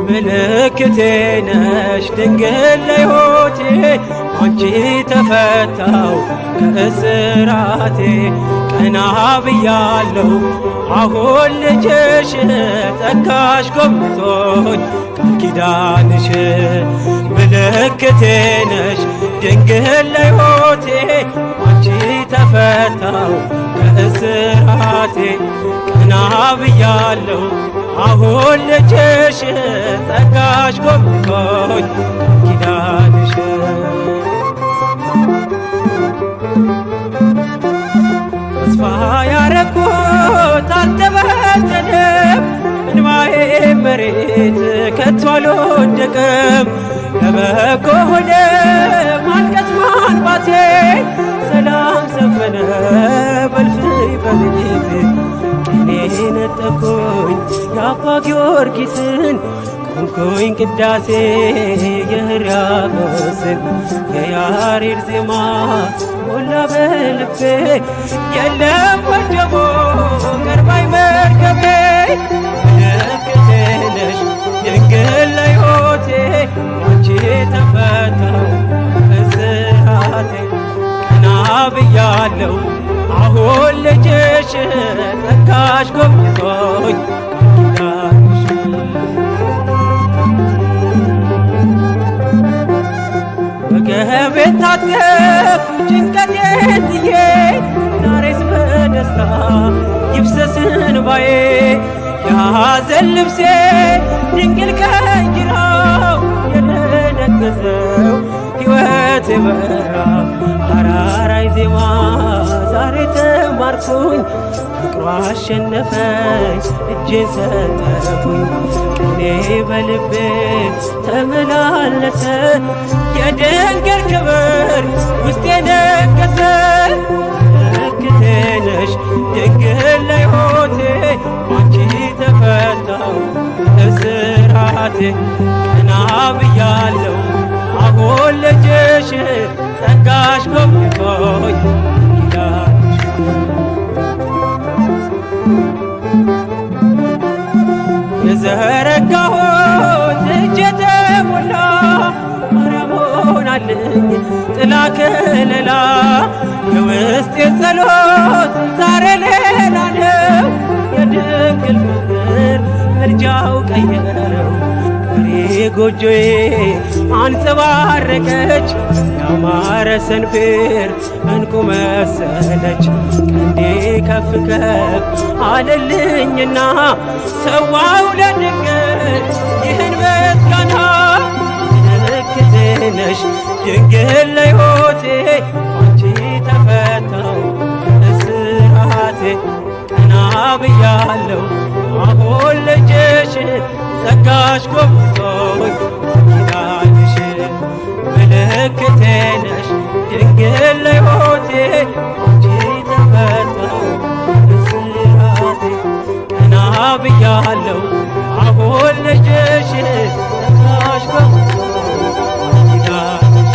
ምልክቴ ነሽ ድንግል ለሕይወቴ አንቺ ተፈታው ከእስራቴ ቀና ብያለሁ አሁን ልጅሽ ጸጋሽ ጎብኝቶኝ ቃል ኪዳንሽ ምልክቴ ነሽ ድንግል ለሕይወቴ አንቺ ተፈታው ከእስራቴ ቀና ብያለሁ አሁን ልጅሽ ጸጋሽ ጎብኝቶኝ ኪዳንሽ ተስፋ ያረኩት አልተበተንም እንባዬ መሬት ከቶ አልወደቀም ለበጎ ሆነ ማልቀስ ማንባቴ ሰላም ሰፈነ በልፍኝ በቤቴ እኔ ነጠቆኝ የአባ ጊዮርጊስን ቆምኩኝ ቅዳሴ የሕርያቆስን የያሬድ ዜማ ሞላ በልቤ የለም ወጀቦ ቀርባኝ መርከቤ ምልክቴ ነሽ ድንግል ለሕይወቴ አንቺ ተፈታው እስራቴ ቀና ብያለሁ አሁን ልጅሽ ጸጋሽ ጎብኝቶኝ ኪዳንሽ ወገቤን ታጠቅኩ ጭንቀቴን ጥዬ ዛሬስ በደስታ ይፍሰስ እንባዬ የሐዘን ልብሴ ድንግል ቀይራው የደነገዘው ሕይወቴ በራ አራራይ ዜማ ዛሬ ተማርኩኝ ፍቅሯ አሸነፈኝ እጄን ሰጠሁኝ ቅኔ በልቤ ተመላለሰ የድንግል ክብር ውስጤ ነገሰ ምልክቴ ነሽ ድንግል ለሕይወቴ አንቺ ተፈታው እስራቴ ቀና ብያለሁ አሁን ልጅሽ ጸጋሽ ጎብኝቶኝ ኪዳንሽ የዘረጋሁት እጄ ተሞላ ማርያም ሆናልኝ ጥላ ከለላ የውስጤ ጸሎት ዛሬ ሌላ ነው የድንግል ፍቅር ምልጃው ቀየረው ጎጆዬ አንጸባረቀች ያማረ ሰንፔር እንቁ መሰለች ቀንዴ ከፍ ከፍ አለልኝና ሰዋው ለድንግል ይህን ምስጋና ምልክቴ ነሽ ድንግል ለሕይወቴ አንቺ ተፈታው እስራቴ ቀና ብያለሁ አሁን ልጅሽ ጸጋሽ ጎብኝቶኝ ኪዳንሽ ምልክቴ ነሽ ድንግል ለሕይወቴ አንቺ ተፈታው እስራቴ ቀና ብያለሁ አሁን ልጅሽ ጸጋሽ ጎብኝቶኝ ኪዳንሽ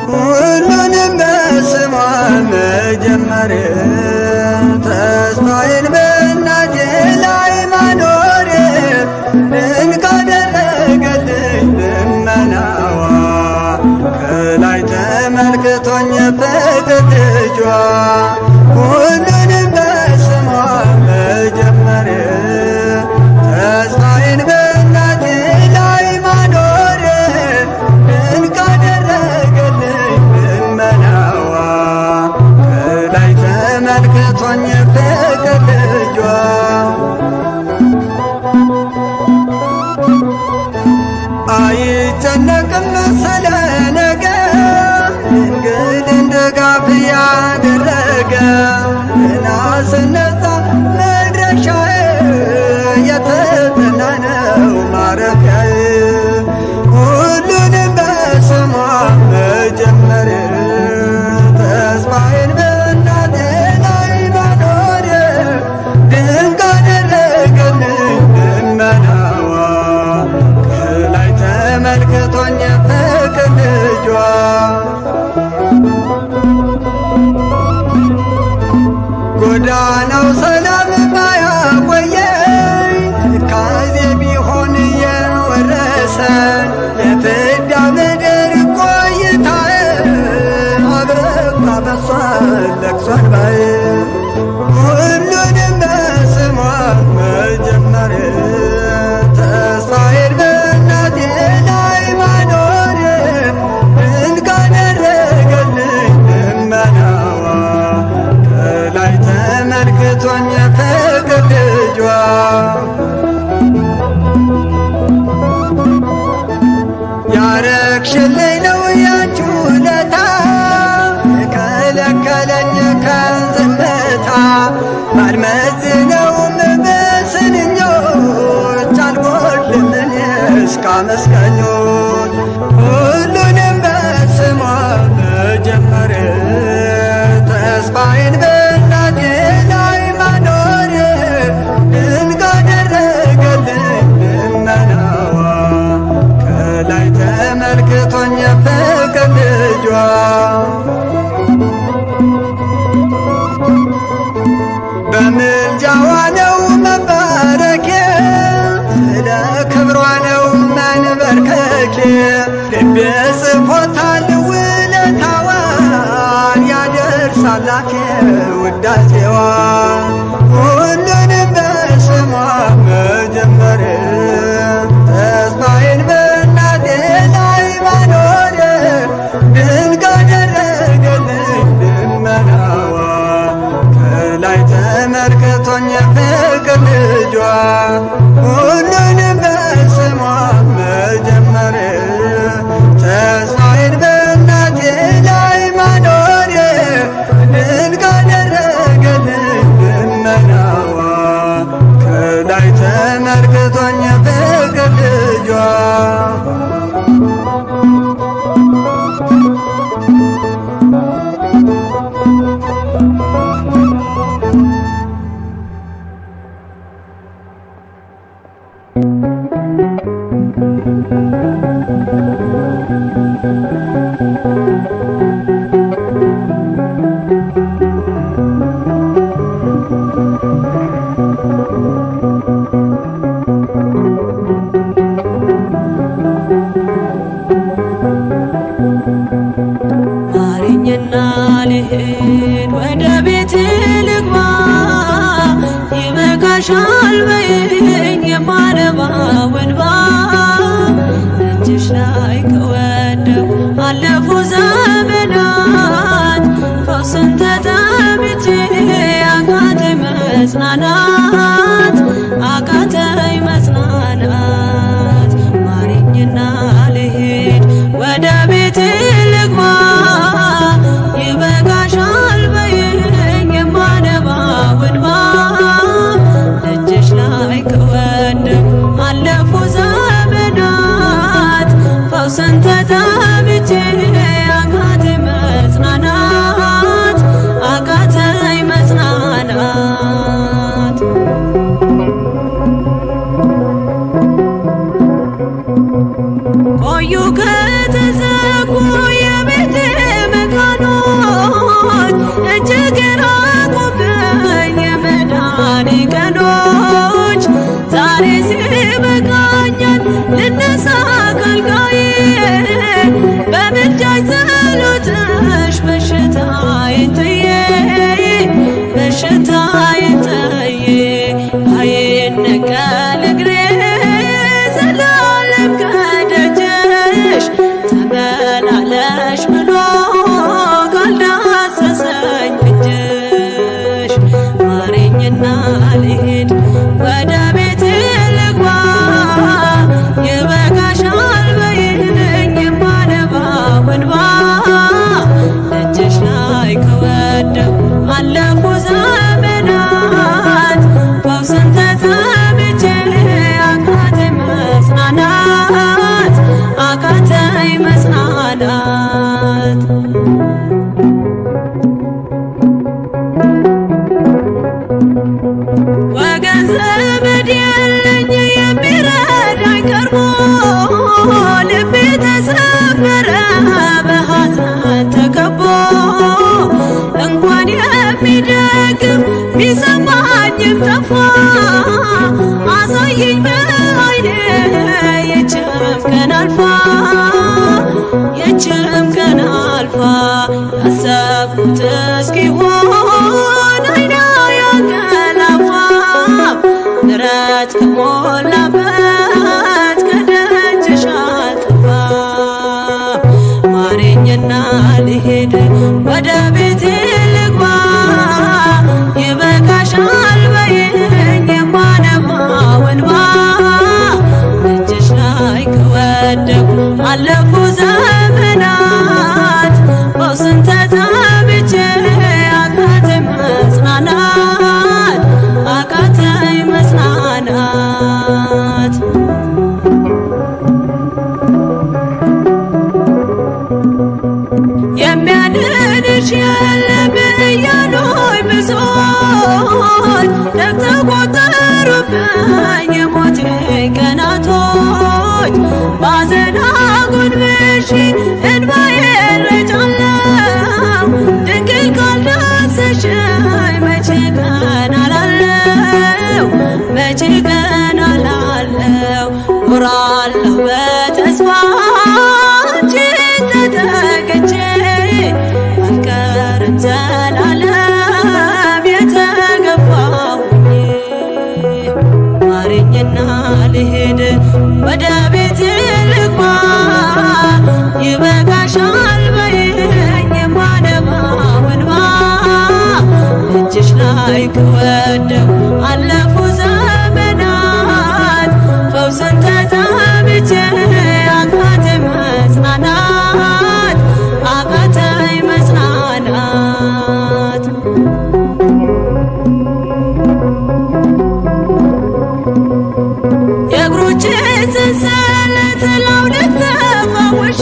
ሁሉንም በስሟ መጀመር ተስፋዬን በእናቴ ላይ ማኖር ድንቅ አደረገልኝ ልመናዋ ከላይ ተመልክቶኝ ፍቅር ልጇ ሁሉንም በስሟ መጀመር ተስፋዬን በእናቴ ላይ ማኖር ድንቅ አደረገልኝ ልመናዋ ከላይ ተመልክቶኝ ፍቅር ልጇ አይጨነቅም ስለ ነገ ድንግልን ድጋፍ ያደረገ ገና ስነሳ መድረሻዬ የተጠና ነው ማረፊያዬ ሁሉንም በስሟ መጀመር ተስፋዬን በእናቴ ላይ ማኖር ድንቅ አደረገልኝ ልመናዋ ከላይ ተመልክቶኝ ፍቅር ልጇ ጎዳናው ሰላም ባያቆየኝ ትካዜ ቢሆን የወረሰን የፍዳ ምድር ቆይታዬ አብረባ በሷ ለቅሷን ባይ ሁሉንም በስሟ መጀመር ተስፋዬን በእናቴ ላይ ማኖር ድንቅ አደረገልኝ ልመናዋ ከላይ ተመልክቶኝ ፍቅር ልጇ ያረግሽልኝ ነው ያንቺ ውለታ የከለከለኝ ከዝምታ ባልመዝነውም በስንኞች አልጎድልም እኔስ ካመስጋኞች ሁሉንም በስሟ መጀመር ተስፋዬን በእናቴ ላይ ማኖር ድንቅ አደረገልኝ ልመናዋ ከላይ ተመልክቶኝ ፍቅር ልጇ በምልጃዋ ነው መባረኬ ስለ ክብሯ ነው መንበርከኬ ልቤ ጽፎታል ውለታዋን ያደርሳል አፌ ውዳሴዋን ሁሉንም በስሟ መጀመር ተስፋዬን በእናቴ ላይ ማኖር ድንቅ አደረገልኝ ልመናዋ ከላይ ተመልክቶኝ ፍቅር ልጇ ሁሉንም በስሟ መጀመር ተስፋዬን በእናቴ ላይ ማኖር ድንቅ አደረገልኝ ልመናዋ ከላይ ተመልክቶኝ ፍቅር ልጇ ማረኝና ልሂድ ወደ ቤት ልግባ ይበቃሻል በይኝ የማነባው እንባ እጅሽ ላይ ከወደኩ አለፉ ዘመናት ቆዩ ከተዘጉ የቤቴ መካኖች እጅግ ራቁብኝ የመዳኔ ቀኖች። ዛሬ ሲበቃኛል ልነሳ ከአልጋዬ በምልጃሽ ጸሎትሽ በሽታዬን ጥዬ በሽታዬን ጥዬ አይነቀል እግሬ ዘላለም ከደጅሽ ተመላለሽ ብሎ ካልዳሰሰኝ እጅሽ። ማረኝና ልሂድ ወደ ቤቴ ልግባ ይበቃሻል በይኝ የማነባው እንባ። ደጅሽ ላይ ከወደኩ አለፉ ዘመናት ፈውስን ተጠምቼ አቃተኝ መጽናናት አቃተኝ መጽናናት። ወገን ዘመድ የለኝ የሚረዳኝ ቀርቦ ልቤ ተሰበረ በሐዘን ተከቦ። እንኳን የሚደግፍ ቢሰማኝም ጠፋ አሳየኝ በዓይኔ የችም ቀን አልፋ የችም ቀን አልፋ ያሰብኩት እስኪሆን አይና ያንቀላፋ ምሕረት ከሞላበት ከደጅሽ አልጠፋም። ማረኝና ልሂድ ወደ ቤቴ ልግባ ይበቃሻል በይኝ የማነባው እንባ። እጅሽ ላይ ከወደኩ አለፉ ዘመናት ፈውስን ተጠምቼ አቃተኝ መጽናናት አቃተኝ መጽናናት። የሚያድንሽ የለም እያሉኝ ብዙዎች ደግተው ቆጠሩብኝ የሞቴ ቀናቶች። ባዘን አጎንብሼ እንባዬን ረጫለሁ ድንግል ካልዳሰሽኝ መቼ ቀን አላለው መቼ ቀን አላለው። ኖራለሁ በተስፋ አንቺን ተጠግቼ አልቀርም ዘላለም የተገፋሁኝ። ማረኝና ልሂድ ወደ ቤቴ ልግባ ይበቃሻል በይኝ የማነባው እንባ። እጅሽ ላይ ከወደኩ አለፉ ዘመናት ፈውስን ተጠምቼ አቃተኝ መጽናናት አቃተኝ መጽናናት። የእግሮቼ ሰንሰለት ላውልቅ ተፈውሼ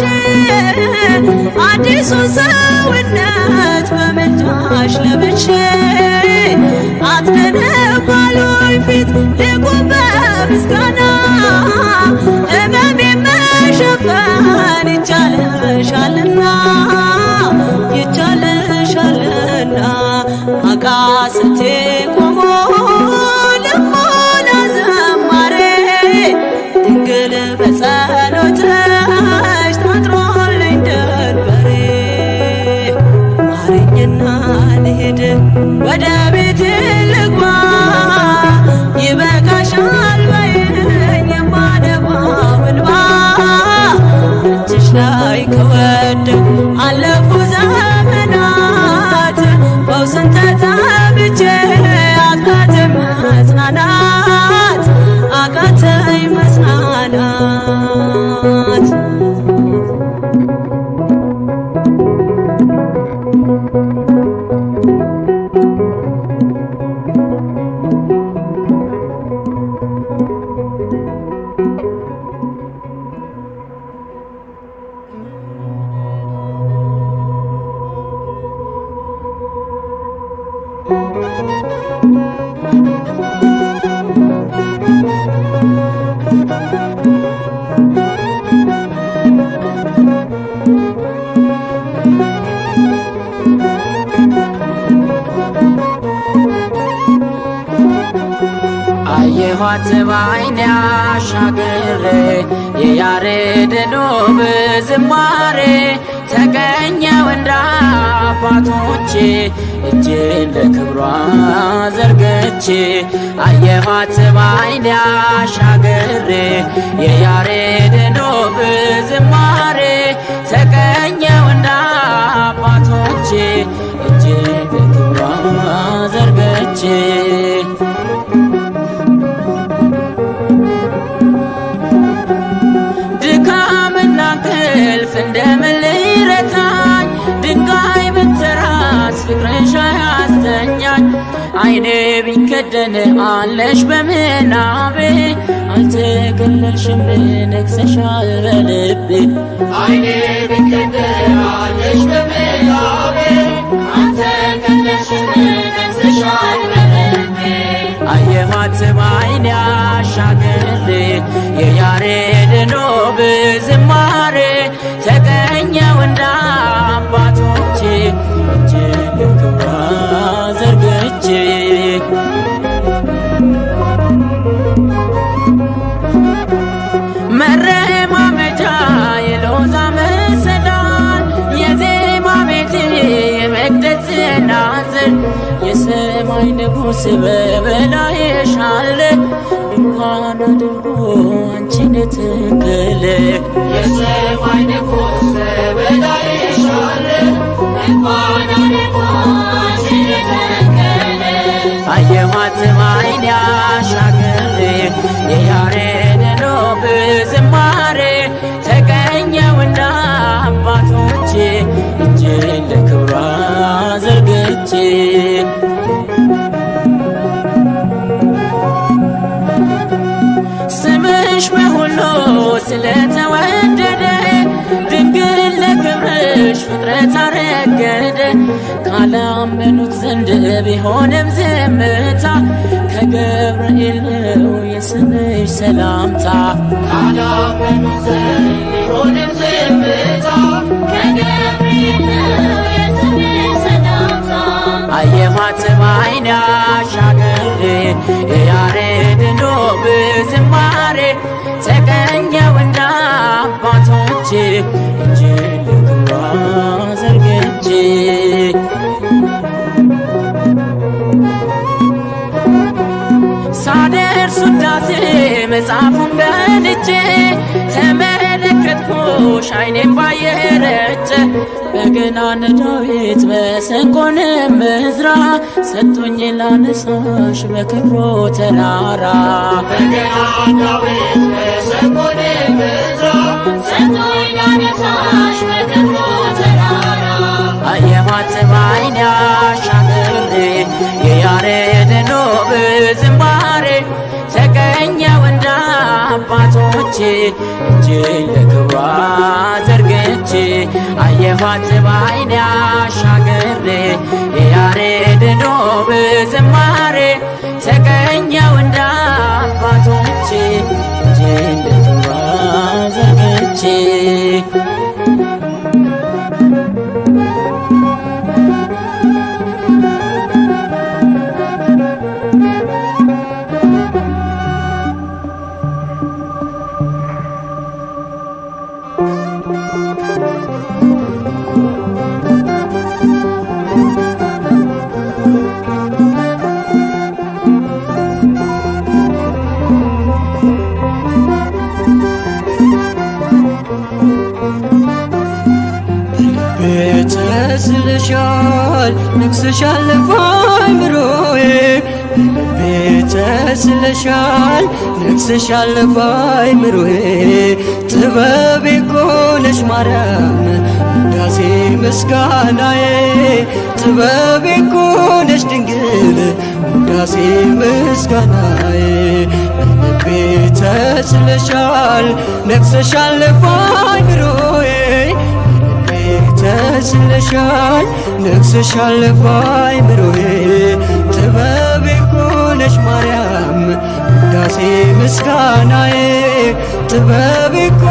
አዲሱን ሰውነት በምልጃሽ ለብሼ አትደነቅ ባሉኝ ፊት ልቁም በምስጋና ሕመሜን መሸፈን ይቻልሻልና ይቻልሻልና። አቃስቴ ቆሞ ልሞላ ዘማሬ ድንግል በጸሎትሽ ታጥሮልኝ ደንበሬ። ማረኝና ልሂድ ወደ ቤቴ ልግባ ይበቃሻል በይኝ የማነባው አየኋት በዓይኔ አሻግሬ የያሬድን ውብ ዝማሬ ተገኘው እንደ አባቶቼ እጄን ለክብሯ ዘርግቼ አየኋት በዓይኔ አሻግሬ የያሬድን ውብ ዝማሬ ተገኘው እንደ አባቶቼ እጄን ለክብሯ ዘርግቼ ድካምና እንቅልፍ እንደምን ሊረታኝ ድንጋይ ብትራት ፍቅርሽ አያስተኛኝ አይኔ ቢከደን አለሽ በምናቤ አልተገለልሽም ነግሰሻል በልቤ አይኔ ቢከደን አለሽ በምናቤ አልተገለልሽም ነግሰሻል በልቤ አየኋት በዓይኔ አሻግሬ የያሬድን ውብ ዝማሬ ተገኘው እንደ አባቶቼ እጄን ለክብሯ ዘርግቼ መረማመጃ የሎዛ መሰላል የዜማ ቤቴ የመቅደስ ናዝር የሰማይ ንጉሥ በበላይሽ አለ ድንኳን አድርጎ አንቺን ተከለ የሰማይ ንጉሥ በበላይሽ አለ ድንኳን አድርጎ አንቺን ተከለ አየኋት በዓይኔ አሻግሬ የያሬድን ውብ ዝማሬ ተገኘው እንደ አባቶቼ እጄን ለክብሯ ዘርግቼ ስምሽ በሁሉ ስለተወደደ ድንግል ለክብርሽ ፍጥረት አረገደ ካላመኑት ዘንድ ቢሆንም ዝምታ ከገብርኤል ነው የስምሽ ሰላምታ ካላመኑት ዘንድ ቢሆንም ዝምታ ከገብርኤል ነው የስምሽ ሰላምታ አየኋት በዓይኔ አሻግሬ የያሬድን ውብ ዝማሬ ተገኘው እንደ አባቶቼ እጄን ለክብሯ ዘርግቼ ሳደርስ ውዳሴ መጽሐፉን ገልጬ ተመለከትኩሽ አይኔም ባየረጨ በገናን ዳዊት መሰንቆንም ዕዝራ ሰጡኝ ላነሳሽ በክብሩ ተራራ በገናን ዳዊት መሰንቆንም ዕዝራ ሰጡኝ ላነሳሽ በክብሩ ተራራ አየኋት በዓይኔ አሻግሬ የያሬድን ውብ ዝማሬ ተገኘው እንደ አባቶቼ እጄን ለክብሯ ዘርግቼ አየኋት በዓይኔ አሻግሬ የያሬድን ውብ ዝማሬ ተገኘው እንደ አባቶቼ እጄን ለክብሯ ዘርግቼ ተስለሻል ነግሰሻል በአእምሮዬ ልቤ ተስለሻል ነግሰሻል በአእምሮዬ ጥበቤ እኮ ነሽ ማርያም ውዳሴ ምስጋናዬ ጥበቤ እኮ ነሽ ድንግል ውዳሴ ምስጋናዬ ልቤ ተስለሻል ነግሰሻል በአእምሮዬ ተስለሻል ነግሰሻል በአእምሮዬ ጥበቤ እኮ ነሽ ማርያም ውዳሴ ምስጋናዬ ጥበቤ እኮ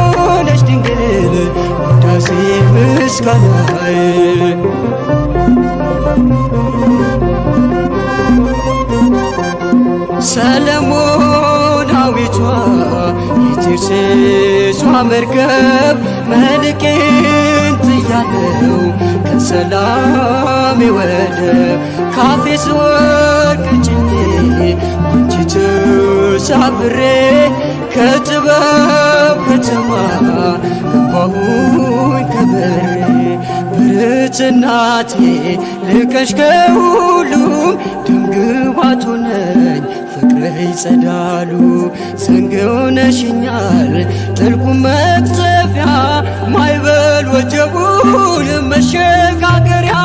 ነሽ ድንግል ውዳሴ ምስጋናዬ ሰለሞናዊቷ የቴርሴሷ መርከብ መልቄን ጥያለው ከሰላሜ ወደብ ካፌስ ወርቅ ጭኜ አንቺ ተሳፍሬ ከጥበብ ከተማ ገባሁኝ ከበሬ ብርት እናቴ ልቀሽ ከሁሉም ደምግባቱ ነኝ ፍቅርሽ ጸዳሉ ዘንግ ሆነሽኛል ጥልቁ መቅዘፊያ ማይበል ወጀቡን መሸጋገሪያ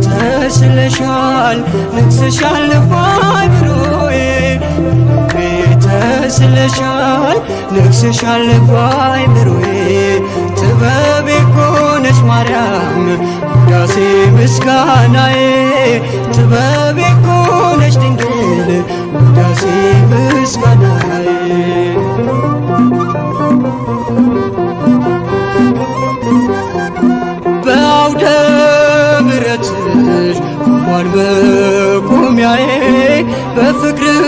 ተስለሻል ነግሰሻል ባይምሮዬ ተስለሻል ነግሰሻል ባይምሮዬ ጥበቤ ኮነሽ ማርያም ውዳሴ ምስጋናዬ ጥበቤ ኮነሽ ድንግል ውዳሴ ምስጋናዬ በአውደ ምሕረትሽ ቆሟል መቆሚያዬ በፍቅርሽ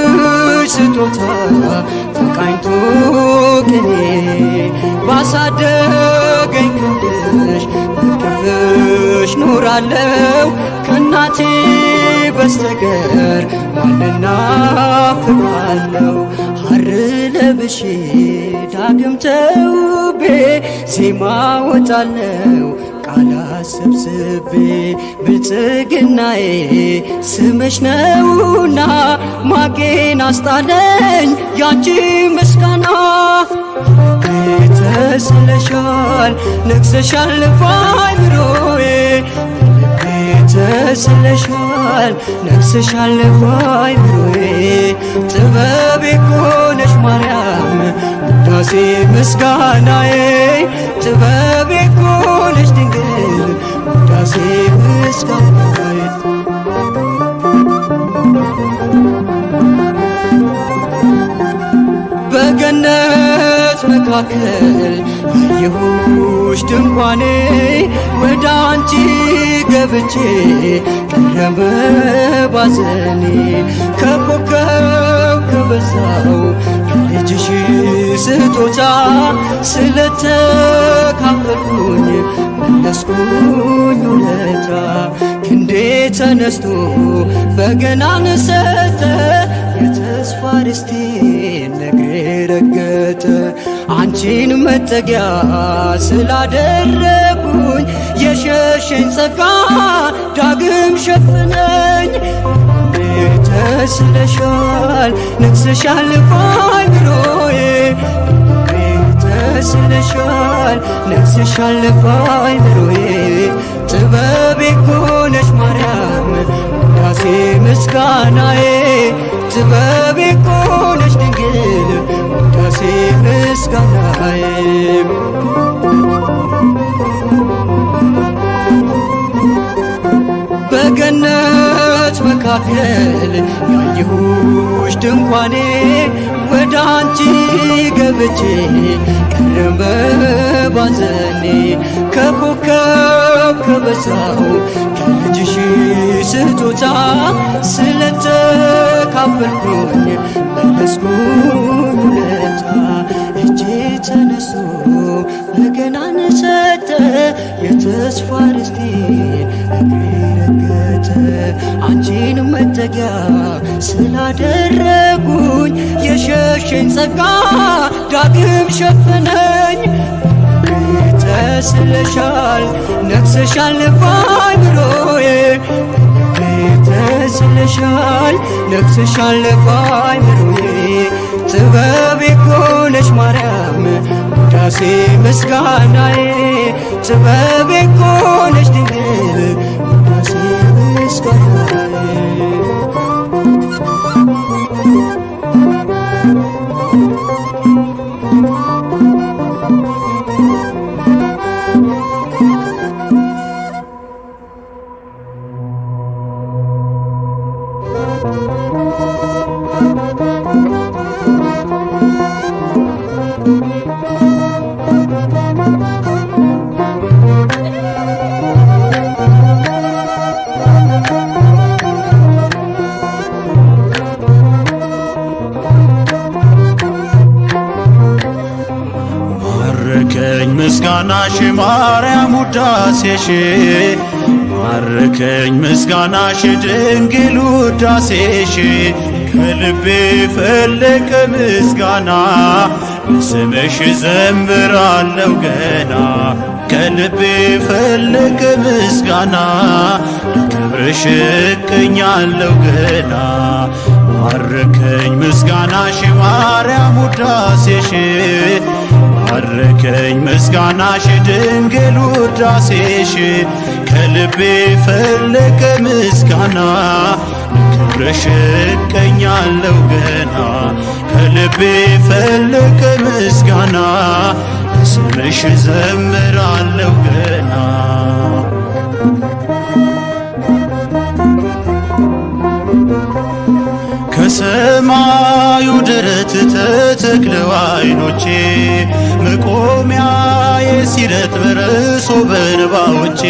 ስጦታ ተቃኝቶ ቅኔ ባሳደገኝ ክንድሽ በክፍሽ ኖራለው ከእናቴ በስተቀር ማንና ፍቃለው ሐር ለብሼ ዳግም ተውቤ ዜማ ወጣለው ቃላት ሰብስቤ ብልጽግናዬ ስምሽ ነውና ማቄን አስጣለኝ ያንቺ ምስጋና ተስለሻል ነግሰሻል ባይምሮዬ ተስለሻል ነግሰሻል ባይምሮዬ ጥበቤ ኮነሽ ማርያም ውዳሴ ምስጋናዬ ጥበቤ ኮነሽ ድንግል ውዳሴ ምስጋናዬ በገነት መካከል ያየሁሽ ድንኳኔ ወደ አንቺ ገብቼ ቀረበ ባዘኔ ከኮከብ ከበዛው ከልጅሽ ስጦታ ስለተካፈልኩኝ መለስኩኝ ውለታ ክንዴ ተነስቶ በገናን ሰጠ የተስፋ ርስቴን ነግሬ ረገጠ አንቺን መጠጊያ ስላደረጉኝ የሸሸኝ ጸጋ ዳግም ሸፍነኝ ተስለሻል ነግሰሻል ባይምሮዬ ተስለሻል ነግሰሻል ባይምሮዬ ጥበቤ ኮነሽ ማርያም ውዳሴ ምስጋናዬ ጥበቤ ኮነሽ ድንግል ውዳሴ ምስጋናዬ በገነት መካከል ያየሁሽ ድንኳኔ ወደ አንቺ ገብቼ ቀረበ ባዘኔ ከኮከብ ከበዛው ከልጅሽ ስጦታ ስለተካፈልኩኝ መለስኩኝ ውለታ እጄ ተነስቶ በገናን ሰጠ የተስፋ ርስቴን እግሬ ረገጠ አንቺን መጠጊያ ስላደረጉኝ የሸሸኝ ጸጋ ዳግም ሸፈነኝ ተስለሻል ነግሰሻል ባይምሮዬ ተስለሻል ነግሰሻል ባይምሮዬ ጥበቤ ኮነሽ ማርያም ውዳሴ ምስጋናዬ ጥበቤ ኮነሽ ድንግል ውዳሴ ምስጋናዬ ማረከኝ ምስጋናሽ ማርያም ውዳሴሽ ማረከኝ ምስጋናሽ ድንግል ውዳሴሽ ከልቤ ፈለቀ ምስጋና ለስምሽ ዘምራለሁ ገና ከልቤ ፈለቀ ምስጋና ለክብርሽ እቀኛለሁ ገና ማረከኝ ምስጋናሽ ማርያም ውዳሴሽ ማረከኝ ምስጋናሽ ድንግል ውዳሴሽ ከልቤ ፈለቀ ምስጋና ለክብርሽ እቀኛለሁ ገና ከልቤ ፈለቀ ምስጋና ለስምሽ ዘምራለሁ ገና ከሰማዩ ደረት ተተክለው ዓይኖቼ መቆሚያዬ ሲረጥ በርሶ በእንባዎቼ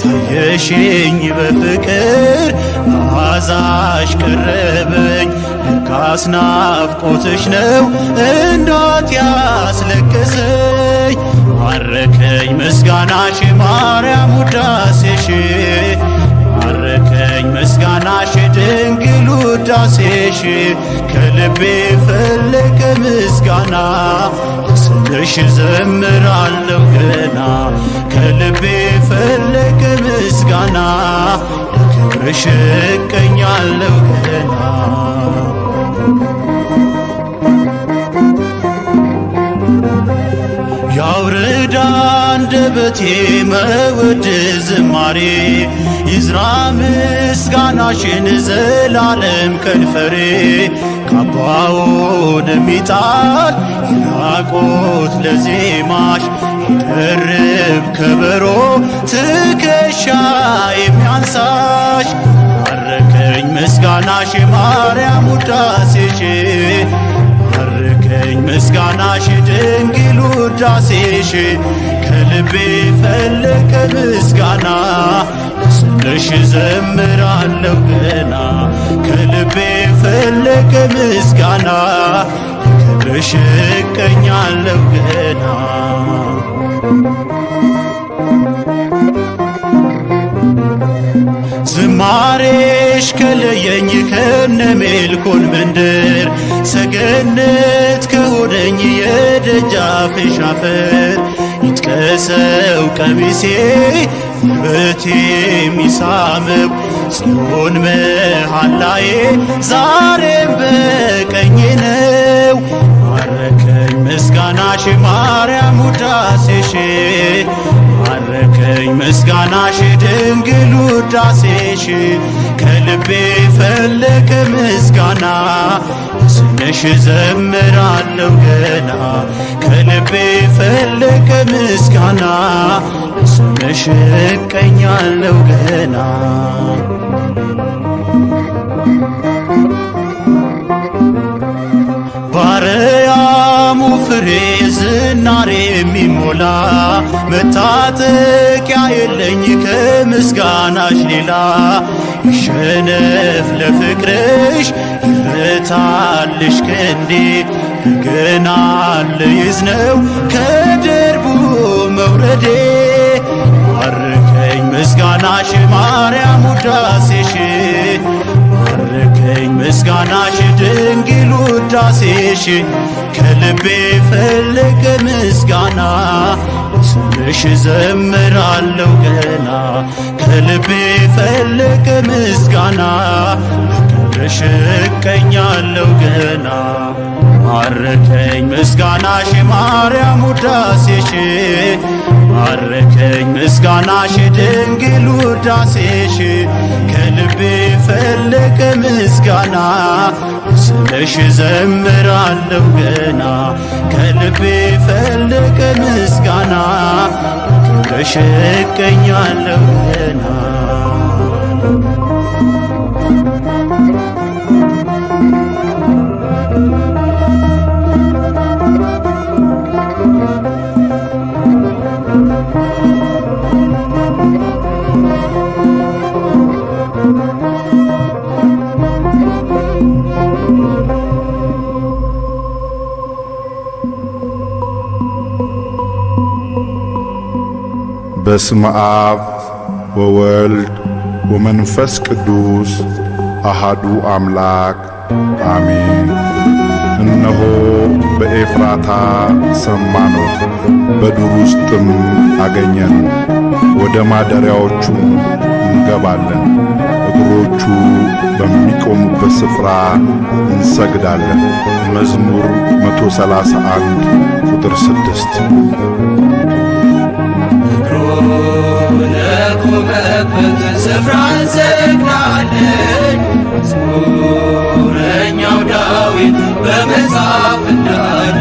ታየሽኝ በፍቅር መዓዛሽ ቀረበኝ ለካስ ናፍቆትሽ ነው እንዳት ያስለቀሰኝ ማረከኝ ምስጋናሽ ማርያም ውዳሴሽ ማረከኝ ምስጋናሽ ድንግል ውዳሴሽ ከልቤ ፈለቀ ምስጋና ለስምሽ ዘምራለሁ ገና ከልቤ ፈለቀ ምስጋና ለክብርሽ እቀኛለሁ ገና ያውርድ አንደበቴ መወድስ ዝማሬ ይዝራ ምስጋናሽን ዘላለም ከንፈሬ ካባውን ሚጣል ይራቆት ለዜማሽ ይደርብ ከበሮ ትከሻ የሚያንሳሽ ማረከኝ ምስጋናሽ ማርያም ውዳሴሽ ማረከኝ ምስጋናሽ ድንግል ውዳሴሽ ከልቤ ፈለቀ ምስጋና ለስምሽ ዘምራለሁ ገና ከልቤ ፈለቀ ምስጋና ለክብርሽ እቀኛለሁ ገና ዝማሬሽ ከለየኝ ከነሜልኮን መንደር ሰገነት ከሆነኝ የደጃፍሽ አፈር ይጥቀሰው ቀሚሴ ውበቴ የሚሳመው ጽዮን መሃላዬ ዛሬም በቀኜ ነው ማረከኝ ምስጋናሽ ማርያም ውዳሴሽ ማረከኝ ምስጋናሽ ድንግል ውዳሴሽ ከልቤ ፈለቀ ምስጋና ለስምሽ ዘምራለሁ ገና ከልቤ ፈለቀ ምስጋና ለስምሽ እቀኛለሁ ገና ባርያሙ ፍሬ ዝናሬ የሚሞላ መታጠቂያ የለኝ ከምስጋናሽ ሌላ ይሸነፍ ለፍቅርሽ ይረታልሽ ክንዴ ገና ልይዝ ነው ከደርቡ መውረዴ ማረከኝ ምስጋናሽ ማርያም ውዳሴሽ ማረከኝ ምስጋናሽ ድንግል ውዳሴሽ ከልቤ ፈለቀ ምስጋና ለስምሽ ዘምራለሁ ገና ከልቤ ፈለቀ ምስጋና ለክብርሽ እቀኛለሁ ገና ማረከኝ ምስጋናሽ ማርያም ውዳሴሽ ማረከኝ ምስጋናሽ ድንግል ውዳሴሽ ከልቤ ፈለቀ ምስጋና ለስምሽ ዘምራለሁ ገና ከልቤ ፈለቀ ምስጋና ለክብርሽ እቀኛለሁ ገና በስመ አብ ወወልድ ወመንፈስ ቅዱስ አሃዱ አምላክ አሜን። እነሆ በኤፍራታ ሰማነው፣ በዱር ውስጥም አገኘነው። ወደ ማደሪያዎቹም እንገባለን፣ እግሮቹ በሚቆሙበት ስፍራ እንሰግዳለን። መዝሙር 131 ቁጥር 6 ለቆመበት ስፍራ እንሰግዳለን። መዝሙረኛው ዳዊት በመጽሐፍ እንዳለ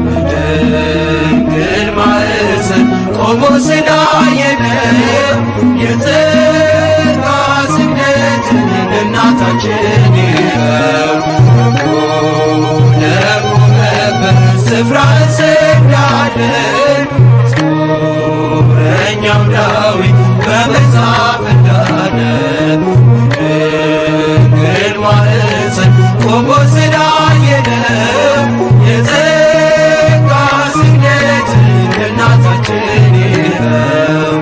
በድንግል ማኅፀን ቆሞ ስላየነው የጸጋ ስግደትን እናታችን ይኸው ለቆመበት ስፍራ እንሰግዳለን። መዝሙረኛው ዳዊት በመጽሐፍ እንዳለ በድንግል ማኅፀን ቆሞ ስላየነው የጸጋ ስግደትን እናታችን ይኸው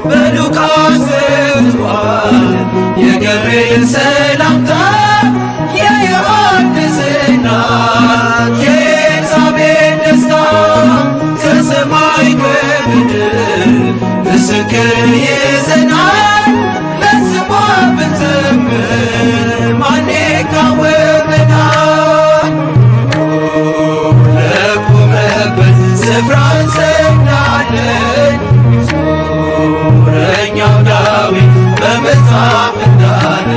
በሉቃስ ዘጥቷል የገብርኤል ሰላምታ የዮሐንስ እናት የኤልሳቤጥ ደስታ ከሰማይ ከምድር ምስክር ይዘናል። ለስሟ ብንዘምር ማን ይቃወመናል? ለቆመበት ስፍራ እንሰግዳለን። መዝሙረኛው ዳዊት በመጽሐፍ እንዳለ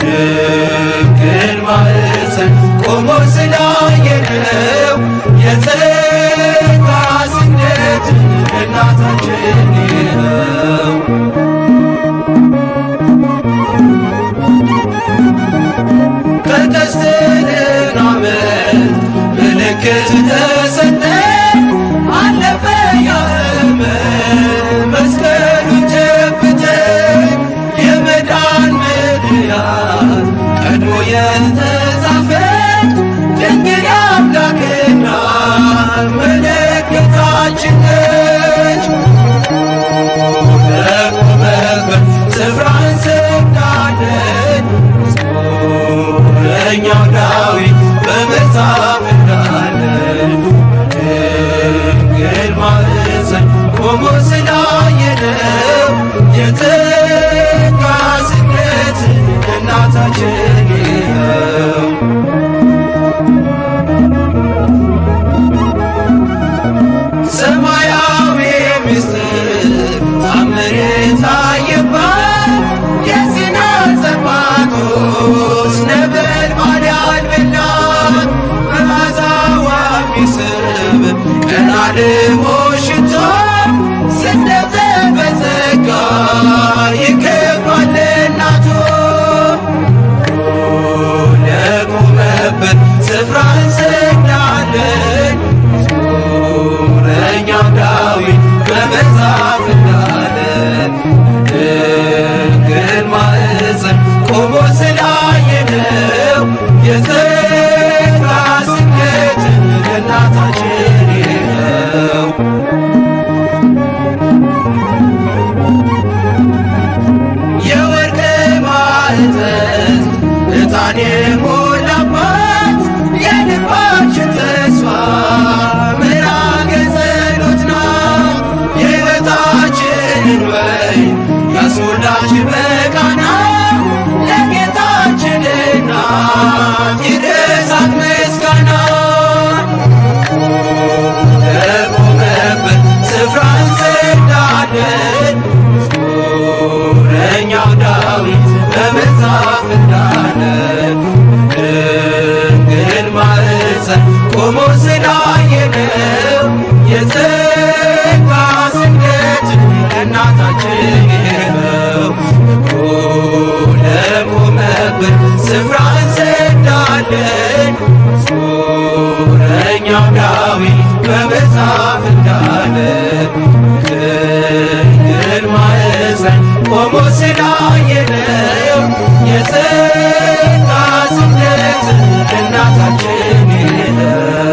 በድንግል ማኅፀን ቆሞ ስላየነው የጸጋ ስግደትን እናታችን ይኸው ከቀስተ ደመና ምልክት ተሰጠን። አለፈ ያ ዘመን መስቀሉን ጨብጠን የመዳን ምክንያት ቀድሞ የተጻፈች ድንግል የአምላክ እናት ምልክታችን ነች። ለቆመበት ስፍራ እንሰግዳለን። መዝሙረኛው ዳዊት በመጽሐፍ እንዳለ በድንግል ማኅፀን ቆሞ ስላየነው የጸጋ ስግደትን እናታችን ይኸው ሰማያዊ ምስጢር ታምር የታየባት የሲና ጸባዖት ነበልባል ያልበላት መዓዛዋ የሚስብ ቀን አልሞ ሽቶ ስደተ በጸጋ ይገባል እናቱ ለቆመበት ስፍራ እንሰግዳለን። መዝሙረኛው ዳዊት በመጽሐፍ እንዳለ በድንግል ማኅፀን ቆሞ ስላየነው የጸጋ ስግደትን እናታችን ይኸው የወርቅ ማዕጠንት ዕጣን የሞላባት የልባችን ተስፋ ምዕራገ ጸሎት ናት። የሕይወታችንን ወይን ያስሞላች በቃና ለጌታችን እናት ይድረሳት ምስጋና። ለቆመበት ስፍራ እንሰግዳለን። መዝሙረኛው ዳዊት በመጽሐፍ እንዳለ በድንግል ማኅፀን ቆሞ ስላየነው የጸጋ ስግደትን እናታችን ይኸው ለቆመበት ስፍራ እንሰግዳለን። መዝሙረኛው ዳዊት በመጽሐፍ እንዳለ በድንግል ማኅፀን ቆሞ ስላየነው የጸጋ ስግደትን እናታችን ይኸው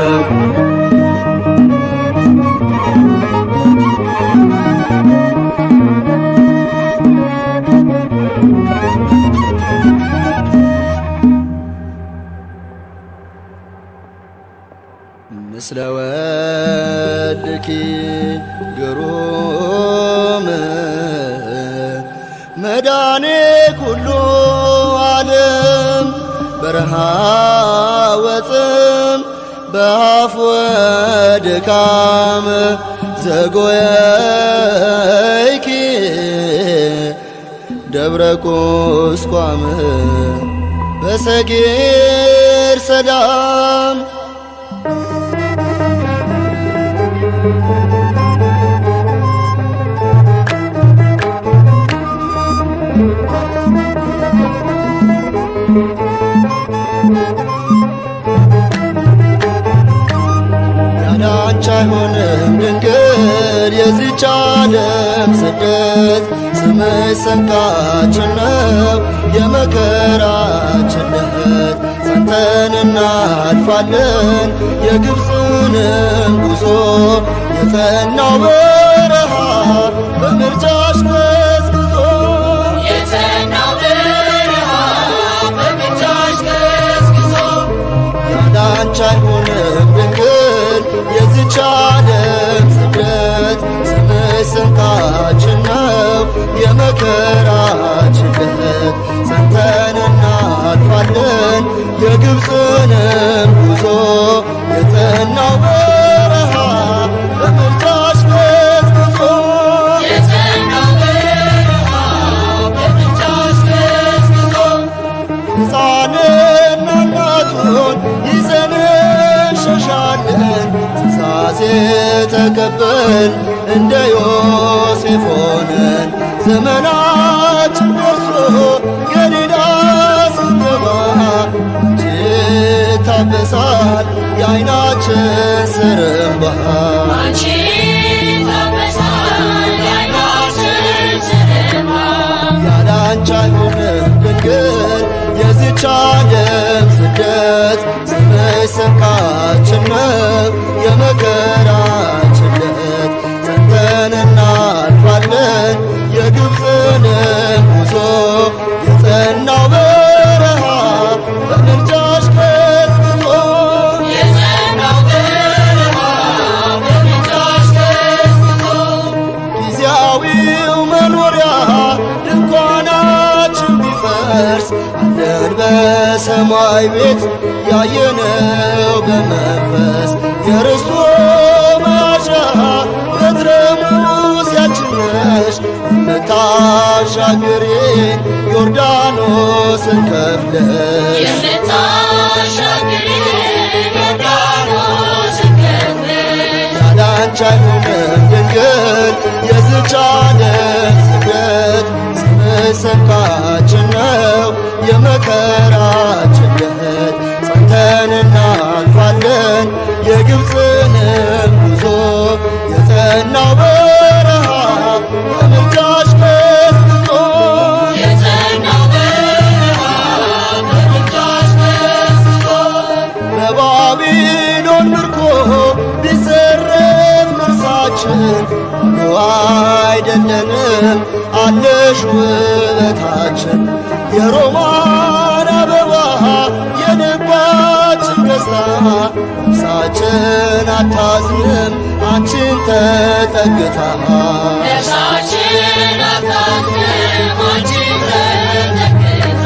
ምስለ ወልድኪ ግሩም መዳኔ ኩሉ ዓለም በረሃ ወፅም በአፍ ወድካም ዘጎየይኪ ደብረ ቁስቋም በሰጌር ሰዳም ያላንቺ አይሆንም ድንግል የዚች ዓለም ስደት ስምሽ ስንቃችን ነው የመከራችን ለት ጸንተን እናልፋለን የግብፅንም ጉዞ የጸናው በረሃ በምልጃሽ ገዝግዞ የጸናው በረሃ በምልጃሽ ገዝግዞ ያላንቺ አይሆንም ድንግል የዚች ዓለም ስደት ስምሽ ስንቃችን ነው የመከራችን ለት ጸንተን እናልፋለን የግብፅንም ጉዞ የጸናው በረሃ በምልጃሽ ገዝግዞ የጸናው በረሃ በምልጃሽ ገዝግዞ ሕፃንና እናቱን ይዘን እንሸሻለን ትእዛዜ ተቀበል እንደ ዮሴፍ ሆነን ዘመናችን ደርሶ ገሊላ ስንገባ ይታበሳል የዓይናችን ስር እንባ አንቺ ታበሳል የዓይናችን ስር እንባ ያላንቺ አይሆንም ድንግል የዚች ዓለም ስደት ስምሽ ስንቃችን ነው የመከራችን ለት ጸንተን እናልፋለን የግብፅንም ጉዞ የጸናው በረሃ በምልጃሽ ገዝግዞ የጸናው በረሃ በምልጃሽ ገዝግዞ ጊዜያዊው መኖሪያ ድንኳናችን ቢፈርስ አለን በሰማይ ቤት ያየነው በመንፈስ የርስቱ መያዣ በትረ ሙሴያችን ነሽ የምታሻግሪ ዮርዳኖስን ከፍለሽ የምታሻግሪ ዮርዳኖስን ከፍለሽ ያላንቺ አይሆንም ድንግል የዚች ዓለም ስደት ስምሽ ስንቃችን ነው የመከራችን ለት ጸንተን እናልፋለን የግብፅንም ጉዞ የጸናው በረሃ በምልጃሽ ገዝግዞ የጸናው በረሃ በምልጃሽ ገዝግዞ በባቢሎን ምርኮ ቢዘረፍ ቅርሳችን አይደለንም አለሽ ውበታችን የሮማን አበባ የልባችን ገጽታ ነፍሳችን አታዝንም አንቺን ተጠግታ ነፍሳችን አታዝንም አንቺን ተጠግታ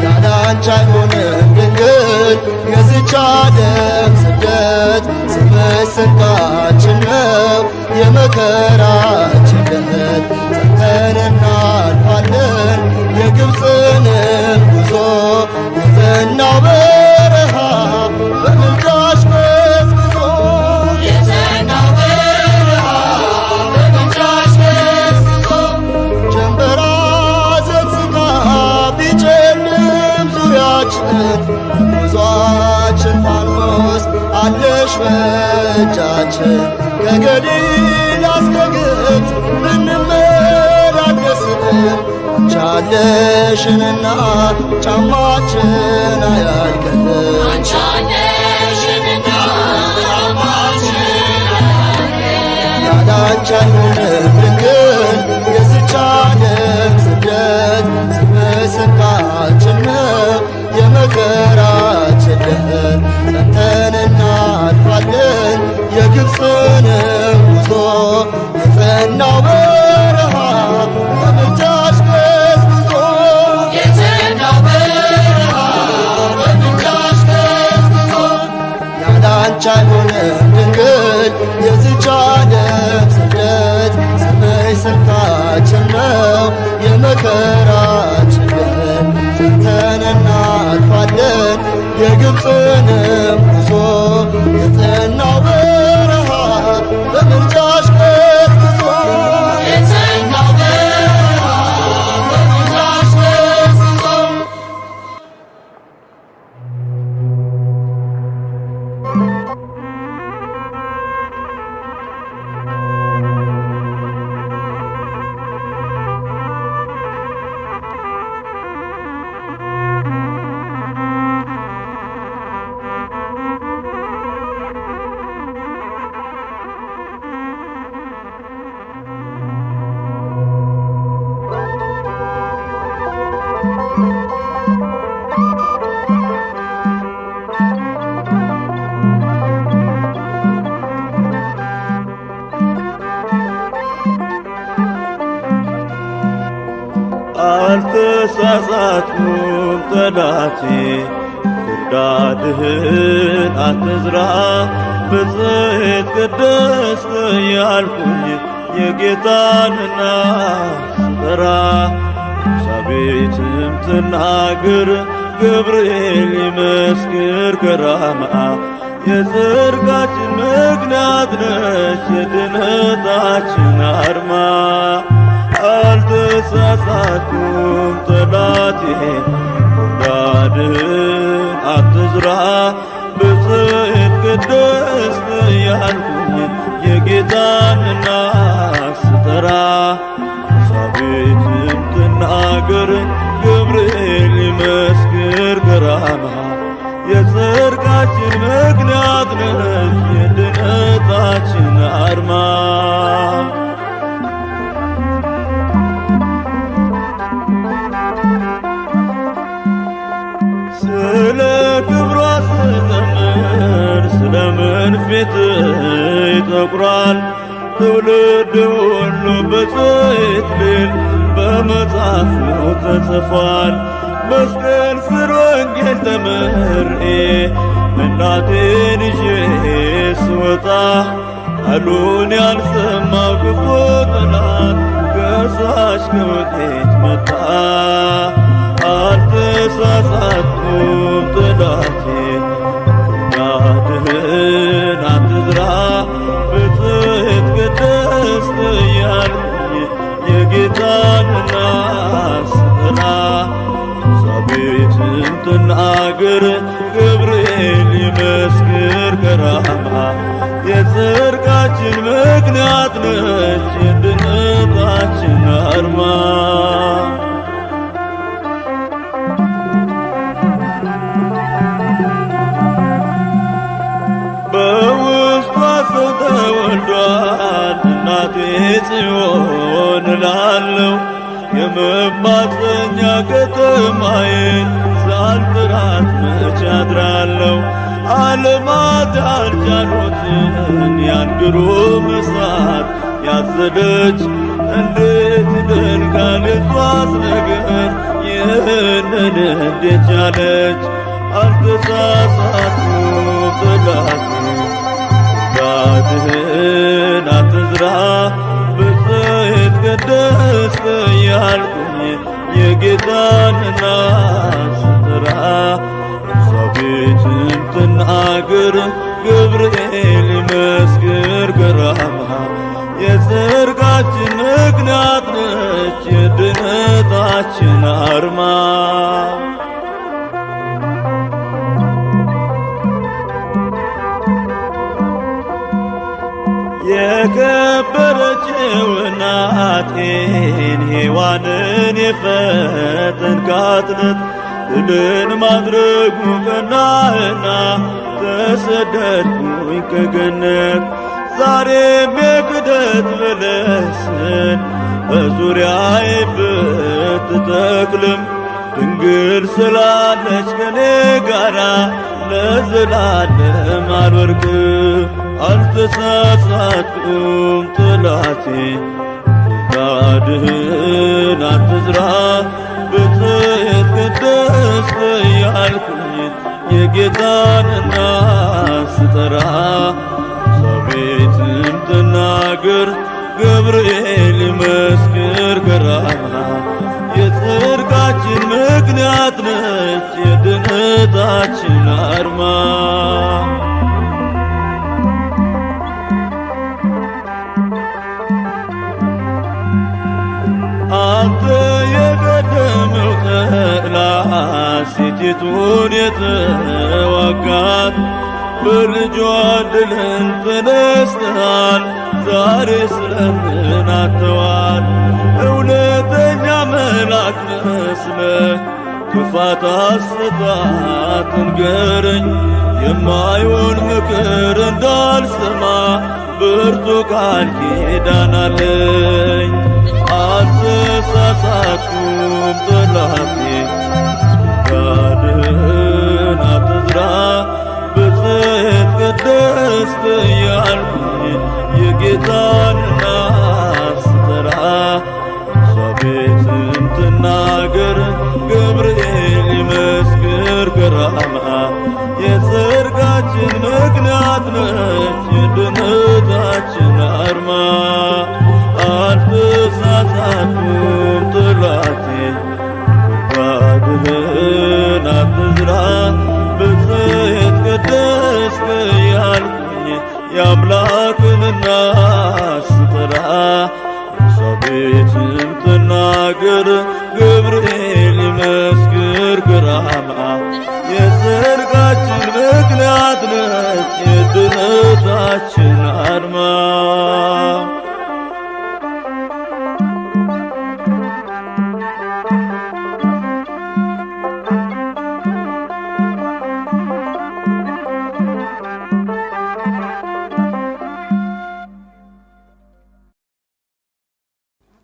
ያላንቺ አይሆንም ድንግል የዚች ዓለም ስደት ስምሽ ስንቃችን ነው የመከራችን ለት ጸንተን እናልፋለን የግብፅንም ጉዞ የጸናው በረሃ በምልጃሽ ገዝግዞ የጸናው በረሃ በምልጃሽ ገዝግዞ ጀንበራ ዘግዝጋ ቢጨልም ዙሪያችን ጉዟችን ፋኖስ አለሽ በእጃችን ከገሊላ እስከ ግብፅ ብንመላለስም አንቻለሽንና ጫማችን አያልቅም አንቻለሽንና ጫማችን አያልቅም ያላንቺ አይሆንም ድንግል የዚች ዓለም ስደት ስምሽ ስንቃችን ነው የመከራችን ለት ጸንተን እናልፋለን የግብፅንም ጉዞ የጸናው በረሃ በምልጃሽ ገስግሶ የጸናው በረሃ በምልጃሽ ገስግሶ ያላንቺ አይሆንም ድንግል የዚች ዓለም ስደት ስምሽ ስልካችን ነው የመከራችን ደን ጸንተን እናልፋለን የግብፅንም ጉዞ የጸናው በረሃ በምልጃሽ ገስግሶ የጸናው በረሃ በምልጃሽ ገስግሶ አልተሳሳትኩም ጠላቴ ክርዳድህን አትዝራ ብፅዕት ቅድስት ያልኩኝ የጌታንና ስጠራ ኤልሳቤጥም ትናገር ገብርኤል ይመስክር ከራማ የጽድቃችን ምክንያት ነች የድነታችን አርማ አልተሳሳትኩም ጠላቴ ክርዳድህን አትዝራ ብፅዕት ቅድስት ያልኩኝ የጌታንና ስጠራ ኤልሳቤጥም ትናገር ገብርኤል ይመስክር ከራማ የጽድቃችን ምክንያት ነች የድነታችን አርማ ስለ ክብሯ ስዘምር ስለምን ፊትህ ይጠቁራል ትውልድ ሁሉ ብፅዕት ሊል በመጽሐፉ ተጽፏል። መስቀል ስር ወንጌል ተምሬ እናቴን ይዤ ስወጣ ቃሉን ያልሰማው ክፉ ጠላት ከሳሽ ከወዴት መጣ? አልተሳሳትኩም ጠላቴ ክርዳድህን አትዝራ ብፅዕት ቅድስት ያልኩኝ የጌታንና ስጠራ ኤልሳቤጥም ትናገር ገብርኤል ይመስክር ከራማ የጽድቃችን ምክንያት ነች የድነታችን አርማ በውስጧ ሰው ተወልዷል እናቴ ጽዮን እላለሁ የመማፀኛ ከተማዬን ሳልጥራት መቼ አድራለሁ? ዓለማት ያልቻሉትን ያን ግሩም እሳት ያዘለች እንዴት ይደንቃል የሷስ ነገር ይህንን እንዴት ቻለች? አልተሳሳትኩም ጠላቴ ክርዳድህን አትዝራ ብፅዕት ቅድስት ያልኩኝ የጌታንና ስጠራ ኤልሳቤጥም ትናገር ገብርኤል ይመስክር ከራማ የጽድቃችን ምክንያት ነች የድነታችን አርማ የከበረችው እናቴን ሔዋንን የፈተንካት ዕለት ድልን ማድረጉ ቀናህና ተሰደድኩኝ ከገነት። ዛሬም የክደት በለስን በዙሪያዬ ብትተክልም ድንግል ስላለች ከኔ ጋራ ለዘላለም አልወርቅም። አልተሳሳትኩም ጠላቴ ፈቃድህን አትዝራ ብፅዕት ቅድስት እያልኩኝ የጌታንና ስጠራ ሰቤትም ትናገር ገብርኤል ይመስክር ገራማ የጽድቃችን ምክንያት ነች የድነታችን አርማ አንተ የቀደመው ጠላት ሴቲቱን የተዋጋት በልጇ ድልን ተነስተሃል ዛሬ ስለምን አተዋል እውነተኛ መልአክ መስለህ ክፋት አስታት ንገረኝ የማይሆን ምክር እንዳልሰማ ብርቱ ቃል ኪዳን አለኝ አልተሳሳትኩም ጠላቴ ፈቃድህን አትዝራ ብፅዕት ቅድስት እያልኩኝ የጌታንና ስጠራ ኤልሳቤጥም ትናገር ገብርኤል ይመስክር ገራማ የጽድቃችን ምክንያት ነች የድነታችን አርማ አልተሳሳትኩም ጠላቴ ፈቃድህን አትዝራ ብፅዕት ቅድስት እያልኩኝ የአምላክንና ስጠራ ኤልሳቤጥም ትናገር ገብርኤል ይመስክር ገራማ